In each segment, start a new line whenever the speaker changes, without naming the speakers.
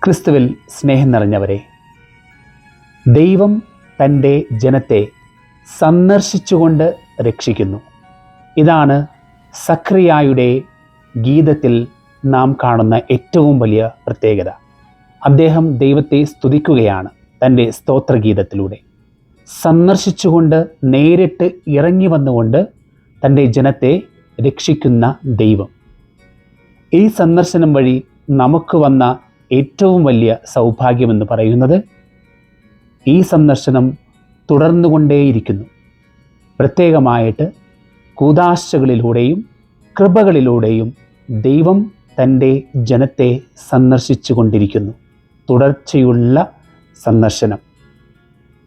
ക്രിസ്തുവിൽ സ്നേഹം നിറഞ്ഞവരെ, ദൈവം തൻ്റെ ജനത്തെ സന്ദർശിച്ചുകൊണ്ട് രക്ഷിക്കുന്നു. ഇതാണ് സഖറിയായുടെ ഗീതത്തിൽ നാം കാണുന്ന ഏറ്റവും വലിയ പ്രത്യേകത. അദ്ദേഹം ദൈവത്തെ സ്തുതിക്കുകയാണ് തൻ്റെ സ്തോത്രഗീതത്തിലൂടെ. സന്ദർശിച്ചുകൊണ്ട്, നേരിട്ട് ഇറങ്ങി വന്നുകൊണ്ട് തൻ്റെ ജനത്തെ രക്ഷിക്കുന്ന ദൈവം. ഈ സന്ദർശനം വഴി നമുക്ക് വന്ന ഏറ്റവും വലിയ സൗഭാഗ്യമെന്ന് പറയുന്നത് ഈ സന്ദർശനം തുടർന്നുകൊണ്ടേയിരിക്കുന്നു. പ്രത്യേകമായിട്ട് കൂദാശകളിലൂടെയും കൃപകളിലൂടെയും ദൈവം തൻ്റെ ജനത്തെ സന്ദർശിച്ചു കൊണ്ടിരിക്കുന്നു. തുടർച്ചയുള്ള സന്ദർശനം.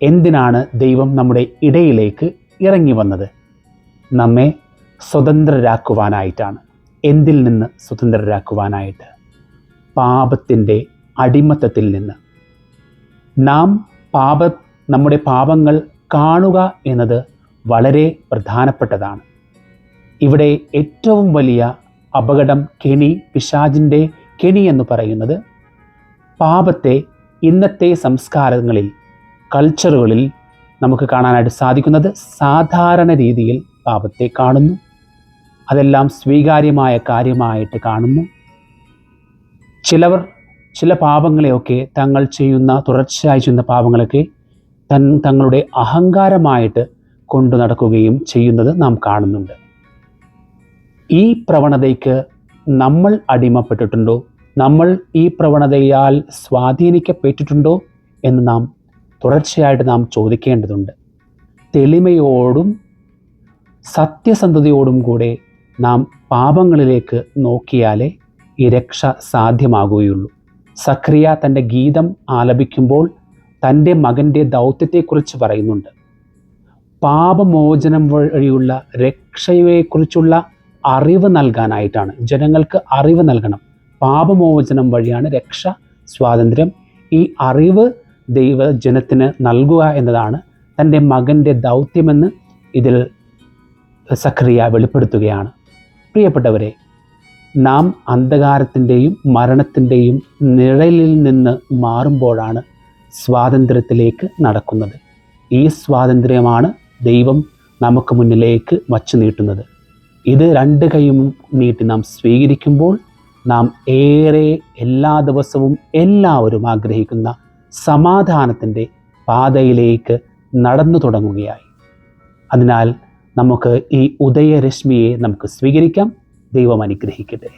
എന്തിനാണ് ദൈവം നമ്മുടെ ഇടയിലേക്ക് ഇറങ്ങി വന്നത്? നമ്മെ സ്വതന്ത്രരാക്കുവാനായിട്ടാണ്. എന്തിൽ നിന്ന് സ്വതന്ത്രരാക്കുവാനായിട്ട്? പാപത്തിൻ്റെ അടിമത്തത്തിൽ നിന്ന്. നമ്മുടെ പാപങ്ങൾ കാണുക എന്നത് വളരെ പ്രധാനപ്പെട്ടതാണ്. ഇവിടെ ഏറ്റവും വലിയ അപകടം, കെണി, പിശാചിൻ്റെ കെണി എന്ന് പറയുന്നത് പാപത്തെ ഇന്നത്തെ സംസ്കാരങ്ങളിൽ, കൾച്ചറുകളിൽ നമുക്ക് കാണാനായിട്ട് സാധിക്കുന്നത് സാധാരണ രീതിയിൽ പാപത്തെ കാണുന്നു. അതെല്ലാം സ്വീകാര്യമായ കാര്യമായിട്ട് കാണുന്നു. ചില പാപങ്ങളെയൊക്കെ തുടർച്ചയായി ചെയ്യുന്ന പാപങ്ങളൊക്കെ തങ്ങളുടെ അഹങ്കാരമായിട്ട് കൊണ്ടു നടക്കുകയും ചെയ്യുന്നത് നാം കാണുന്നുണ്ട്. ഈ പ്രവണതയ്ക്ക് നമ്മൾ അടിമപ്പെട്ടിട്ടുണ്ടോ? നമ്മൾ ഈ പ്രവണതയാൽ സ്വാധീനിക്കപ്പെട്ടിട്ടുണ്ടോ എന്ന് തുടർച്ചയായിട്ട് നാം ചോദിക്കേണ്ടതുണ്ട്. തെളിമയോടും സത്യസന്ധതയോടും കൂടെ നാം പാപങ്ങളിലേക്ക് നോക്കിയാലേ ഈ രക്ഷ സാധ്യമാകുകയുള്ളൂ. സഖറിയ തൻ്റെ ഗീതം ആലപിക്കുമ്പോൾ തൻ്റെ മകൻ്റെ ദൗത്യത്തെക്കുറിച്ച് പറയുന്നുണ്ട്. പാപമോചനം വഴിയുള്ള രക്ഷയെക്കുറിച്ചുള്ള അറിവ് നൽകാനായിട്ടാണ്. ജനങ്ങൾക്ക് അറിവ് നൽകണം. പാപമോചനം വഴിയാണ് രക്ഷ, സ്വാതന്ത്ര്യം. ഈ അറിവ് ദൈവജനത്തിന് നൽകുക എന്നതാണ് തൻ്റെ മകൻ്റെ ദൗത്യമെന്ന് ഇതിൽ സഖറിയ വെളിപ്പെടുത്തുകയാണ്. പ്രിയപ്പെട്ടവരെ, നാം അന്ധകാരത്തിൻ്റെയും മരണത്തിൻ്റെയും നിഴലിൽ നിന്ന് മാറുമ്പോഴാണ് സ്വാതന്ത്ര്യത്തിലേക്ക് നടക്കുന്നത്. ഈ സ്വാതന്ത്ര്യമാണ് ദൈവം നമുക്ക് മുന്നിലേക്ക് വച്ചു നീട്ടുന്നത്. ഇത് രണ്ട് കൈയും നീട്ടി നാം സ്വീകരിക്കുമ്പോൾ നാം ഏറെ എല്ലാ ദിവസവും എല്ലാവരും ആഗ്രഹിക്കുന്ന സമാധാനത്തിൻ്റെ പാതയിലേക്ക് നടന്നു തുടങ്ങുകയായി. അതിനാൽ നമുക്ക് ഈ ഉദയരശ്മിയെ നമുക്ക് സ്വീകരിക്കാം. ദൈവം അനുഗ്രഹിക്കട്ടെ.